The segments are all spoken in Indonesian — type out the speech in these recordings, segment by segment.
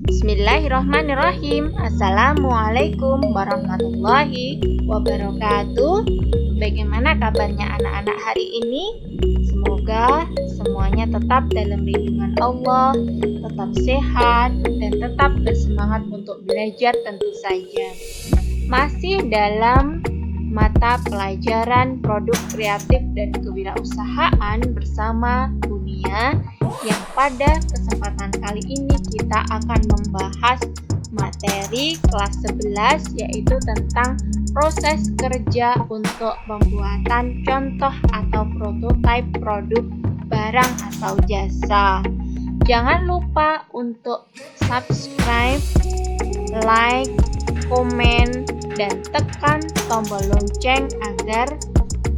Bismillahirrahmanirrahim. Assalamualaikum warahmatullahi wabarakatuh. Bagaimana kabarnya anak-anak hari ini? Semoga semuanya tetap dalam lindungan Allah, tetap sehat, dan tetap bersemangat untuk belajar tentu saja. Masih dalam mata pelajaran produk kreatif dan kewirausahaan bersama Dunia, yang pada kesempatan kali ini kita akan membahas materi kelas 11, yaitu tentang proses kerja untuk pembuatan contoh atau prototipe produk barang atau jasa. Jangan lupa untuk subscribe, like, komen, dan tekan tombol lonceng agar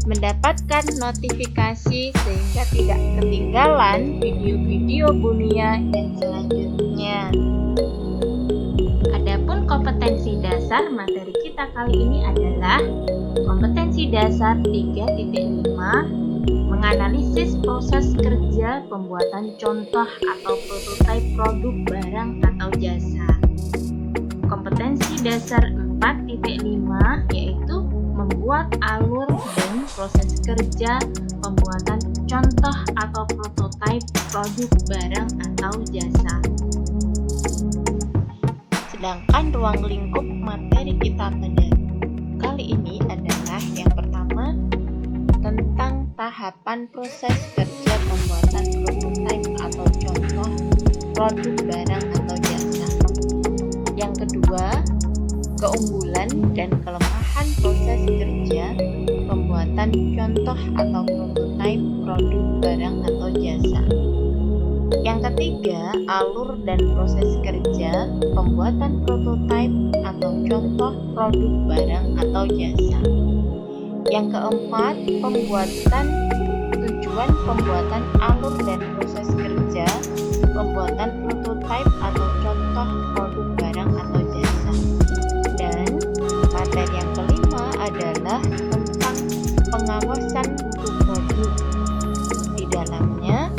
mendapatkan notifikasi sehingga tidak ketinggalan video-video Bunia yang selanjutnya. Adapun kompetensi dasar materi kita kali ini adalah kompetensi dasar 3.5, menganalisis proses kerja pembuatan contoh atau prototipe produk barang atau jasa. Kompetensi dasar 4.5 yaitu membuat alur dan proses kerja pembuatan contoh atau prototipe produk barang atau jasa. Sedangkan ruang lingkup materi kita pada kali ini adalah yang pertama tentang tahapan proses kerja pembuatan prototipe atau contoh produk barang atau jasa. Yang kedua, keunggulan dan kelemahan proses kerja pembuatan contoh atau prototipe produk barang atau jasa. Yang ketiga, alur dan proses kerja pembuatan prototipe atau contoh produk barang atau jasa. Yang keempat, tujuan pembuatan alur dan proses kerja pembuatan prototipe atau contoh produk barang atau jasa. Dan materi yang kelima adalah tentang pengawasan mutu produk. Di dalamnya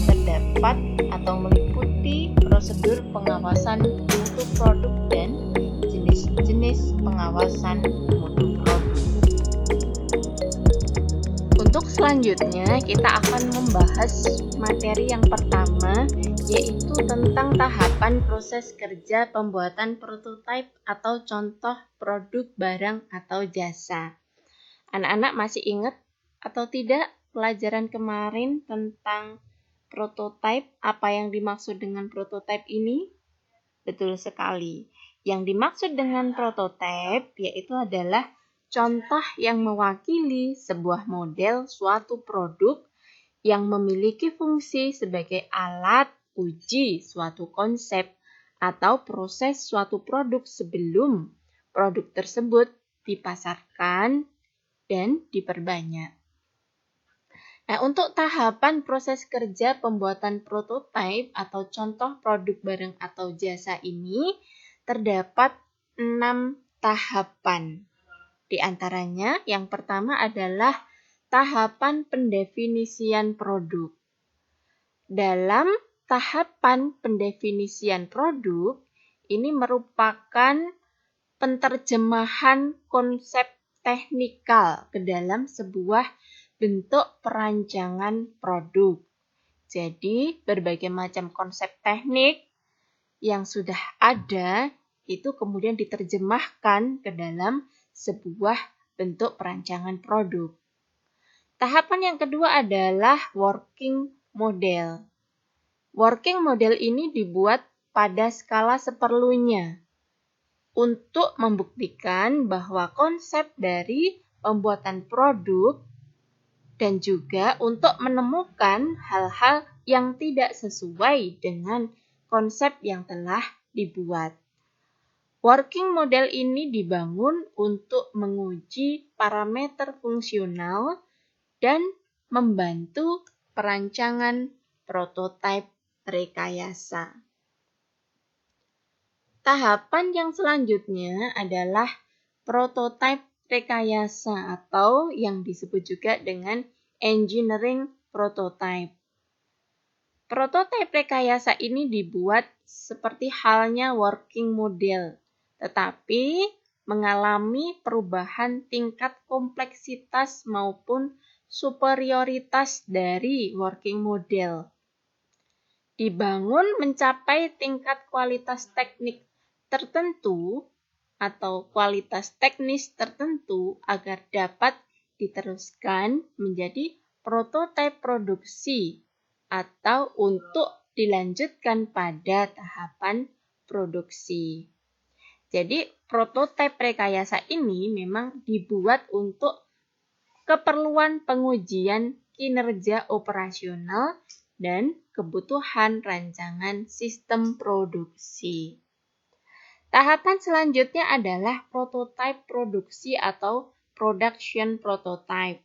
terdapat atau meliputi prosedur pengawasan mutu produk dan jenis-jenis pengawasan mutu produk. Untuk selanjutnya kita akan membahas materi yang pertama, yaitu tentang tahapan proses kerja pembuatan prototipe atau contoh produk barang atau jasa. Anak-anak masih ingat atau tidak pelajaran kemarin tentang prototipe? Apa yang dimaksud dengan prototipe ini? Betul sekali. Yang dimaksud dengan prototipe yaitu adalah contoh yang mewakili sebuah model suatu produk yang memiliki fungsi sebagai alat uji suatu konsep atau proses suatu produk sebelum produk tersebut dipasarkan dan diperbanyak. Nah, untuk tahapan proses kerja pembuatan prototipe atau contoh produk barang atau jasa ini terdapat 6 tahapan. Di antaranya, yang pertama adalah tahapan pendefinisian produk. Dalam tahapan pendefinisian produk, ini merupakan penterjemahan konsep teknikal ke dalam sebuah bentuk perancangan produk. Jadi, berbagai macam konsep teknik yang sudah ada itu kemudian diterjemahkan ke dalam sebuah bentuk perancangan produk. Tahapan yang kedua adalah working model. Working model ini dibuat pada skala seperlunya untuk membuktikan bahwa konsep dari pembuatan produk dan juga untuk menemukan hal-hal yang tidak sesuai dengan konsep yang telah dibuat. Working model ini dibangun untuk menguji parameter fungsional dan membantu perancangan prototipe rekayasa. Tahapan yang selanjutnya adalah prototipe rekayasa atau yang disebut juga dengan engineering prototype. Prototipe rekayasa ini dibuat seperti halnya working model, tetapi mengalami perubahan tingkat kompleksitas maupun superioritas dari working model. Dibangun mencapai tingkat kualitas teknik tertentu atau kualitas teknis tertentu agar dapat diteruskan menjadi prototipe produksi atau untuk dilanjutkan pada tahapan produksi. Jadi, prototipe rekayasa ini memang dibuat untuk keperluan pengujian kinerja operasional dan kebutuhan rancangan sistem produksi. Tahapan selanjutnya adalah prototipe produksi atau production prototype.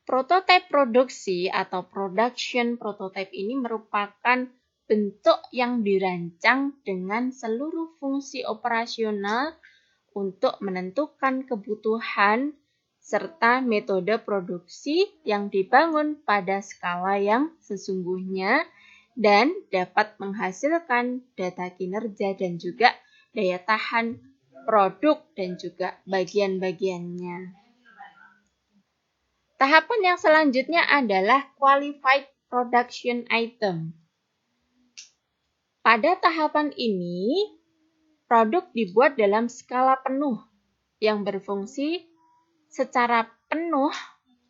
Prototipe produksi atau production prototype ini merupakan bentuk yang dirancang dengan seluruh fungsi operasional untuk menentukan kebutuhan serta metode produksi yang dibangun pada skala yang sesungguhnya dan dapat menghasilkan data kinerja dan juga daya tahan produk dan juga bagian-bagiannya. Tahapan yang selanjutnya adalah qualified production item. Pada tahapan ini, produk dibuat dalam skala penuh yang berfungsi secara penuh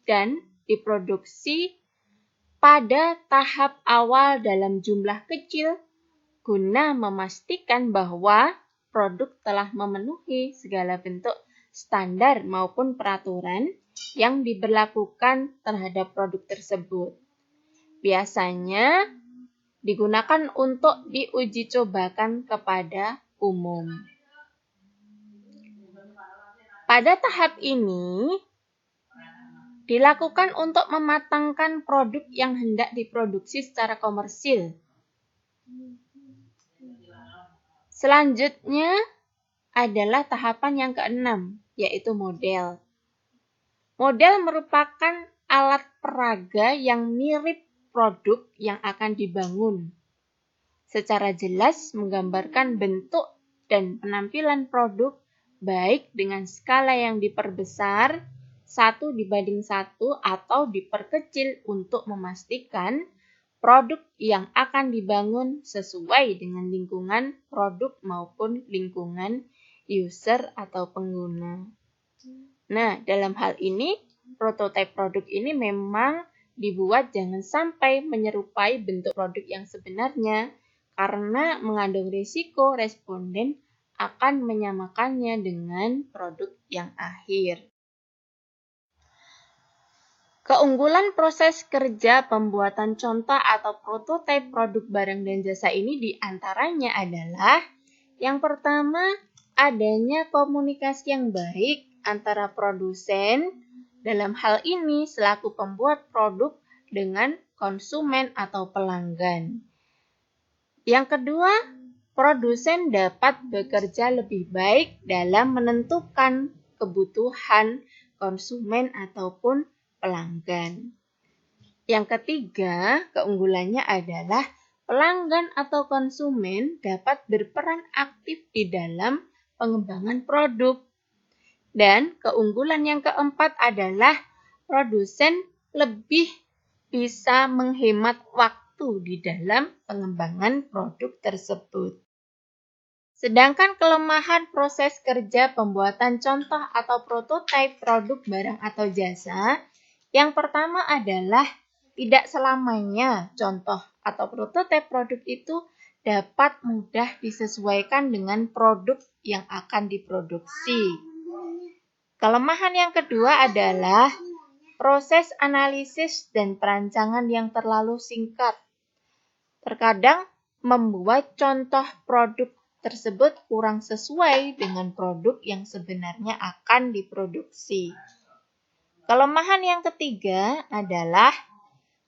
dan diproduksi pada tahap awal dalam jumlah kecil guna memastikan bahwa produk telah memenuhi segala bentuk standar maupun peraturan yang diberlakukan terhadap produk tersebut. Biasanya digunakan untuk diuji cobakan kepada umum. Pada tahap ini dilakukan untuk mematangkan produk yang hendak diproduksi secara komersil. Selanjutnya adalah tahapan yang keenam, yaitu model. Model merupakan alat peraga yang mirip produk yang akan dibangun. Secara jelas menggambarkan bentuk dan penampilan produk baik dengan skala yang diperbesar 1:1 atau diperkecil untuk memastikan produk yang akan dibangun sesuai dengan lingkungan produk maupun lingkungan user atau pengguna. Nah, dalam hal ini, prototipe produk ini memang dibuat jangan sampai menyerupai bentuk produk yang sebenarnya karena mengandung risiko responden akan menyamakannya dengan produk yang akhir. Keunggulan proses kerja pembuatan contoh atau prototipe produk barang dan jasa ini diantaranya adalah yang pertama, adanya komunikasi yang baik antara produsen, dalam hal ini selaku pembuat produk dengan konsumen atau pelanggan. Yang kedua, produsen dapat bekerja lebih baik dalam menentukan kebutuhan konsumen ataupun pelanggan. Yang ketiga, keunggulannya adalah pelanggan atau konsumen dapat berperan aktif di dalam pengembangan produk. Dan keunggulan yang keempat adalah produsen lebih bisa menghemat waktu di dalam pengembangan produk tersebut. Sedangkan kelemahan proses kerja pembuatan contoh atau prototipe produk barang atau jasa, yang pertama adalah tidak selamanya contoh atau prototipe produk itu dapat mudah disesuaikan dengan produk yang akan diproduksi. Kelemahan yang kedua adalah proses analisis dan perancangan yang terlalu singkat. Terkadang membuat contoh produk tersebut kurang sesuai dengan produk yang sebenarnya akan diproduksi. Kelemahan yang ketiga adalah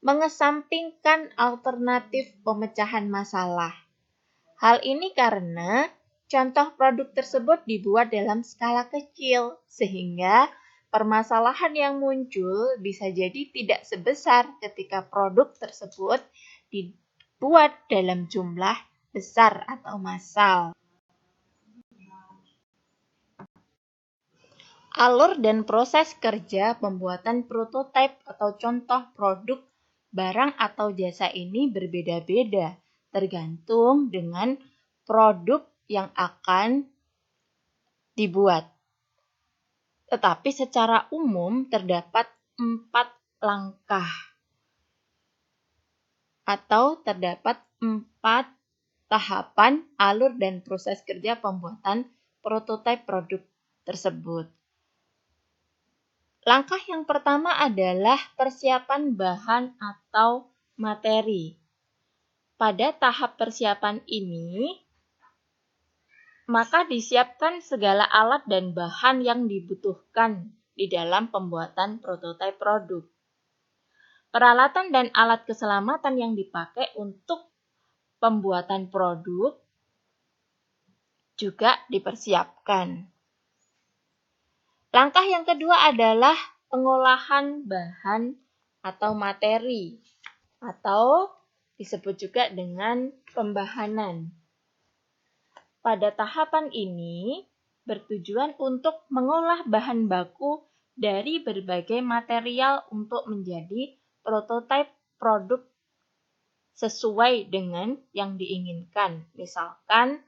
mengesampingkan alternatif pemecahan masalah. Hal ini karena contoh produk tersebut dibuat dalam skala kecil, sehingga permasalahan yang muncul bisa jadi tidak sebesar ketika produk tersebut dibuat dalam jumlah besar atau massal. Alur dan proses kerja pembuatan prototipe atau contoh produk barang atau jasa ini berbeda-beda, tergantung dengan produk yang akan dibuat. Tetapi secara umum terdapat 4 langkah atau terdapat 4 tahapan alur dan proses kerja pembuatan prototipe produk tersebut. Langkah yang pertama adalah persiapan bahan atau materi. Pada tahap persiapan ini, maka disiapkan segala alat dan bahan yang dibutuhkan di dalam pembuatan prototipe produk. Peralatan dan alat keselamatan yang dipakai untuk pembuatan produk juga dipersiapkan. Langkah yang kedua adalah pengolahan bahan atau materi, atau disebut juga dengan pembahanan. Pada tahapan ini bertujuan untuk mengolah bahan baku dari berbagai material untuk menjadi prototipe produk sesuai dengan yang diinginkan. Misalkan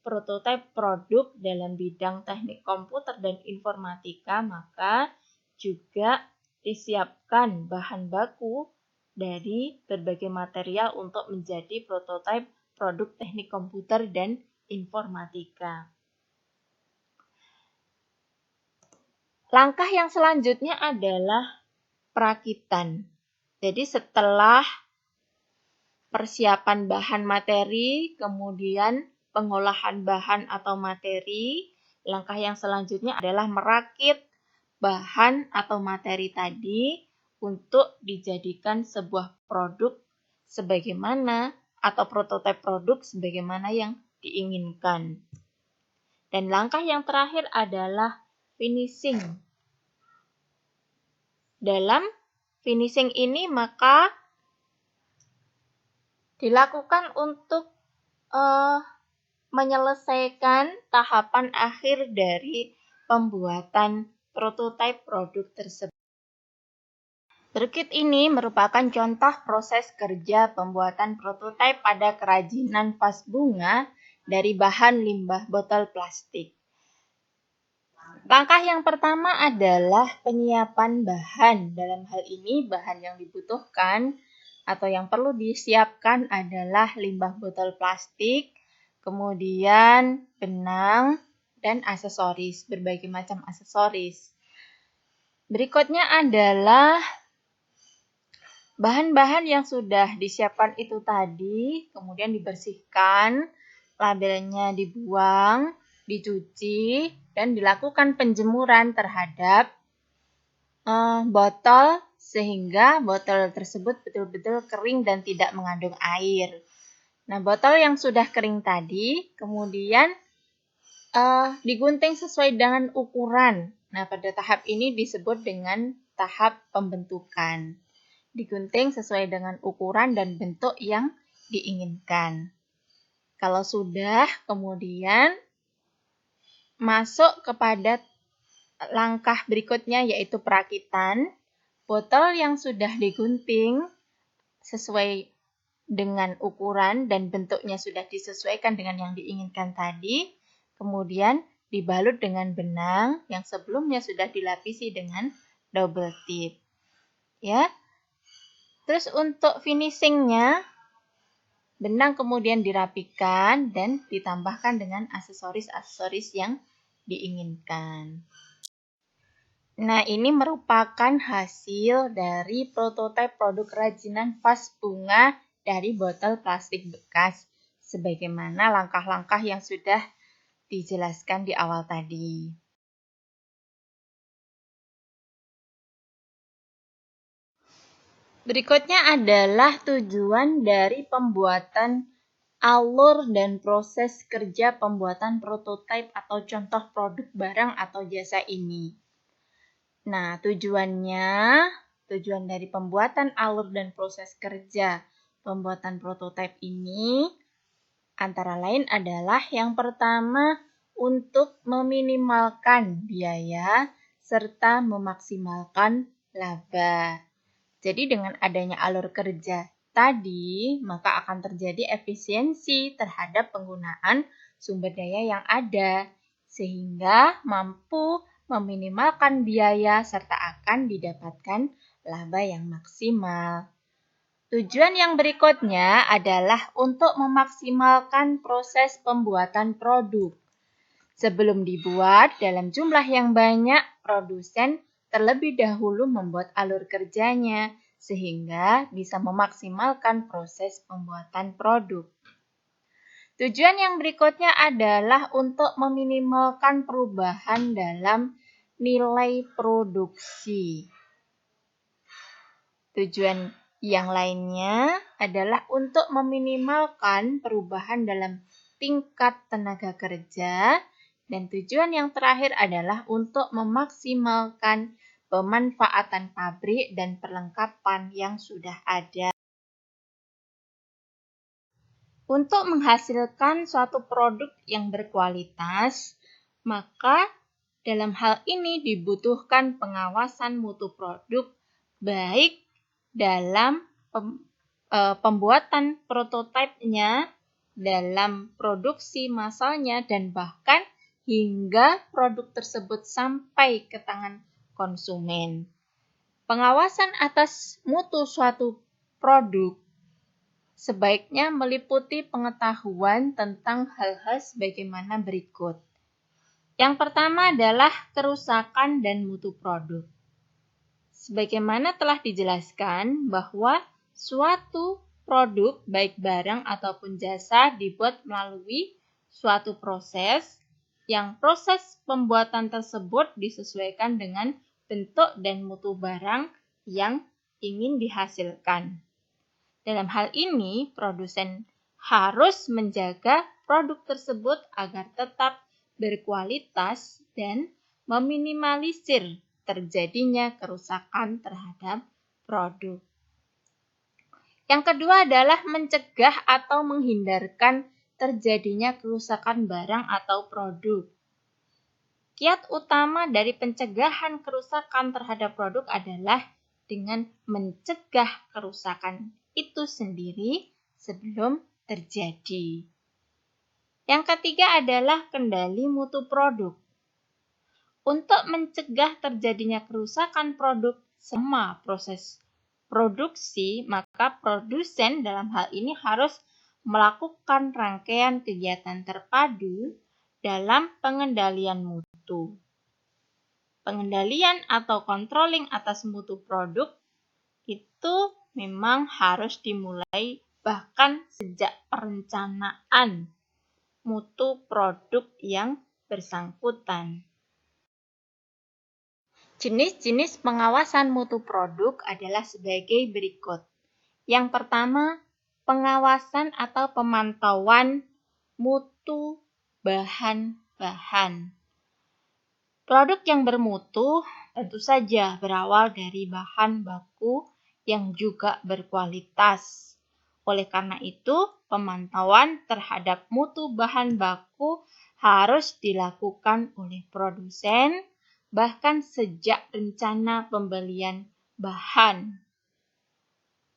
prototipe produk dalam bidang teknik komputer dan informatika, maka juga disiapkan bahan baku dari berbagai material untuk menjadi prototipe produk teknik komputer dan informatika. Langkah yang selanjutnya adalah perakitan. Jadi setelah persiapan bahan materi, kemudian pengolahan bahan atau materi, langkah yang selanjutnya adalah merakit bahan atau materi tadi untuk dijadikan sebuah produk sebagaimana atau prototipe produk sebagaimana yang diinginkan. Dan langkah yang terakhir adalah finishing. Dalam finishing ini maka dilakukan untuk menyelesaikan tahapan akhir dari pembuatan prototipe produk tersebut. Berikut ini merupakan contoh proses kerja pembuatan prototipe pada kerajinan vas bunga dari bahan limbah botol plastik. Langkah yang pertama adalah penyiapan bahan. Dalam hal ini bahan yang dibutuhkan atau yang perlu disiapkan adalah limbah botol plastik, kemudian benang, dan aksesoris, berbagai macam aksesoris. Berikutnya adalah bahan-bahan yang sudah disiapkan itu tadi, kemudian dibersihkan, labelnya dibuang, dicuci, dan dilakukan penjemuran terhadap botol sehingga botol tersebut betul-betul kering dan tidak mengandung air. Nah, botol yang sudah kering tadi kemudian digunting sesuai dengan ukuran. Nah, pada tahap ini disebut dengan tahap pembentukan. Digunting sesuai dengan ukuran dan bentuk yang diinginkan. Kalau sudah, kemudian masuk kepada langkah berikutnya yaitu perakitan. Botol yang sudah digunting sesuai dengan ukuran dan bentuknya sudah disesuaikan dengan yang diinginkan tadi, kemudian dibalut dengan benang yang sebelumnya sudah dilapisi dengan double tip. Ya. Terus untuk finishingnya, benang kemudian dirapikan dan ditambahkan dengan aksesoris-aksesoris yang diinginkan. Nah, ini merupakan hasil dari prototipe produk kerajinan vas bunga dari botol plastik bekas, sebagaimana langkah-langkah yang sudah dijelaskan di awal tadi. Berikutnya adalah tujuan dari pembuatan alur dan proses kerja pembuatan prototipe atau contoh produk barang atau jasa ini. Nah, tujuan dari pembuatan alur dan proses kerja pembuatan prototipe ini antara lain adalah yang pertama untuk meminimalkan biaya serta memaksimalkan laba. Jadi dengan adanya alur kerja tadi, maka akan terjadi efisiensi terhadap penggunaan sumber daya yang ada, sehingga mampu meminimalkan biaya serta akan didapatkan laba yang maksimal. Tujuan yang berikutnya adalah untuk memaksimalkan proses pembuatan produk. Sebelum dibuat dalam jumlah yang banyak, produsen terlebih dahulu membuat alur kerjanya, sehingga bisa memaksimalkan proses pembuatan produk. Tujuan yang berikutnya adalah untuk meminimalkan perubahan dalam nilai produksi. Tujuan yang lainnya adalah untuk meminimalkan perubahan dalam tingkat tenaga kerja. Dan tujuan yang terakhir adalah untuk memaksimalkan pemanfaatan pabrik dan perlengkapan yang sudah ada. Untuk menghasilkan suatu produk yang berkualitas, maka dalam hal ini dibutuhkan pengawasan mutu produk baik dalam pembuatan prototipenya, dalam produksi massalnya, dan bahkan hingga produk tersebut sampai ke tangan konsumen. Pengawasan atas mutu suatu produk sebaiknya meliputi pengetahuan tentang hal-hal sebagaimana berikut. Yang pertama adalah kerusakan dan mutu produk. Sebagaimana telah dijelaskan bahwa suatu produk baik barang ataupun jasa dibuat melalui suatu proses yang proses pembuatan tersebut disesuaikan dengan bentuk dan mutu barang yang ingin dihasilkan. Dalam hal ini, produsen harus menjaga produk tersebut agar tetap berkualitas dan meminimalisir terjadinya kerusakan terhadap produk. Yang kedua adalah mencegah atau menghindarkan terjadinya kerusakan barang atau produk. Kiat utama dari pencegahan kerusakan terhadap produk adalah dengan mencegah kerusakan itu sendiri sebelum terjadi. Yang ketiga adalah kendali mutu produk. Untuk mencegah terjadinya kerusakan produk selama proses produksi, maka produsen dalam hal ini harus melakukan rangkaian kegiatan terpadu dalam pengendalian mutu. Pengendalian atau controlling atas mutu produk itu memang harus dimulai bahkan sejak perencanaan mutu produk yang bersangkutan. Jenis-jenis pengawasan mutu produk adalah sebagai berikut. Yang pertama, pengawasan atau pemantauan mutu bahan-bahan. Produk yang bermutu tentu saja berawal dari bahan baku yang juga berkualitas. Oleh karena itu, pemantauan terhadap mutu bahan baku harus dilakukan oleh produsen, bahkan sejak rencana pembelian bahan.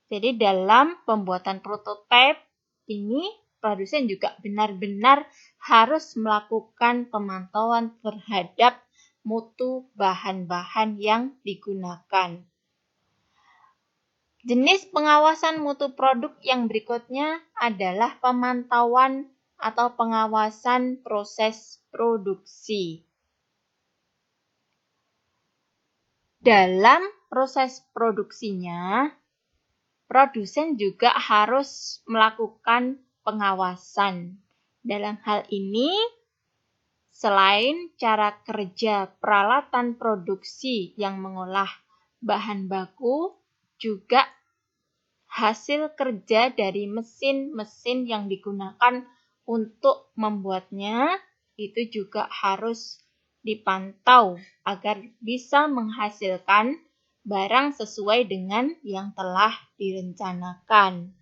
Jadi dalam pembuatan prototipe ini, produsen juga benar-benar harus melakukan pemantauan terhadap mutu bahan-bahan yang digunakan. Jenis pengawasan mutu produk yang berikutnya adalah pemantauan atau pengawasan proses produksi. Dalam proses produksinya, produsen juga harus melakukan pengawasan. Dalam hal ini, selain cara kerja peralatan produksi yang mengolah bahan baku, juga hasil kerja dari mesin-mesin yang digunakan untuk membuatnya itu juga harus dipantau agar bisa menghasilkan barang sesuai dengan yang telah direncanakan.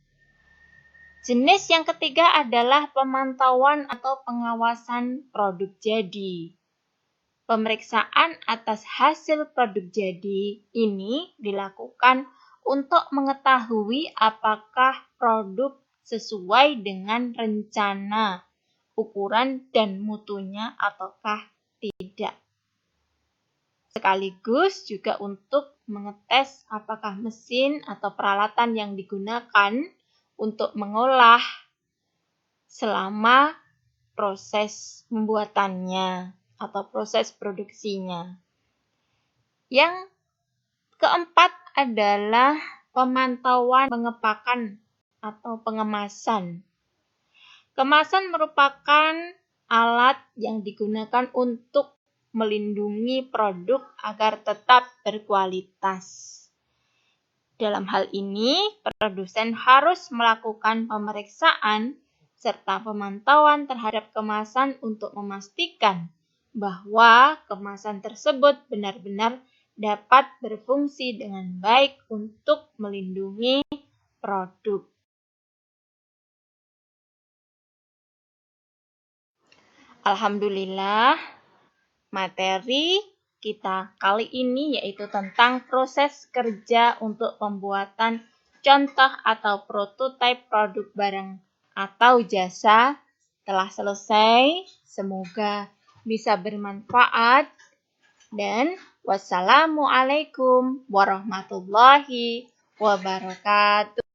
Jenis yang ketiga adalah pemantauan atau pengawasan produk jadi. Pemeriksaan atas hasil produk jadi ini dilakukan untuk mengetahui apakah produk sesuai dengan rencana, ukuran, dan mutunya ataukah tidak. Sekaligus juga untuk mengetes apakah mesin atau peralatan yang digunakan untuk mengolah selama proses pembuatannya atau proses produksinya. Yang keempat adalah pemantauan pengepakan atau pengemasan. Kemasan merupakan alat yang digunakan untuk melindungi produk agar tetap berkualitas. Dalam hal ini, produsen harus melakukan pemeriksaan serta pemantauan terhadap kemasan untuk memastikan bahwa kemasan tersebut benar-benar dapat berfungsi dengan baik untuk melindungi produk. Alhamdulillah, materi kita kali ini yaitu tentang proses kerja untuk pembuatan contoh atau prototipe produk barang atau jasa telah selesai. Semoga bisa bermanfaat dan wassalamualaikum warahmatullahi wabarakatuh.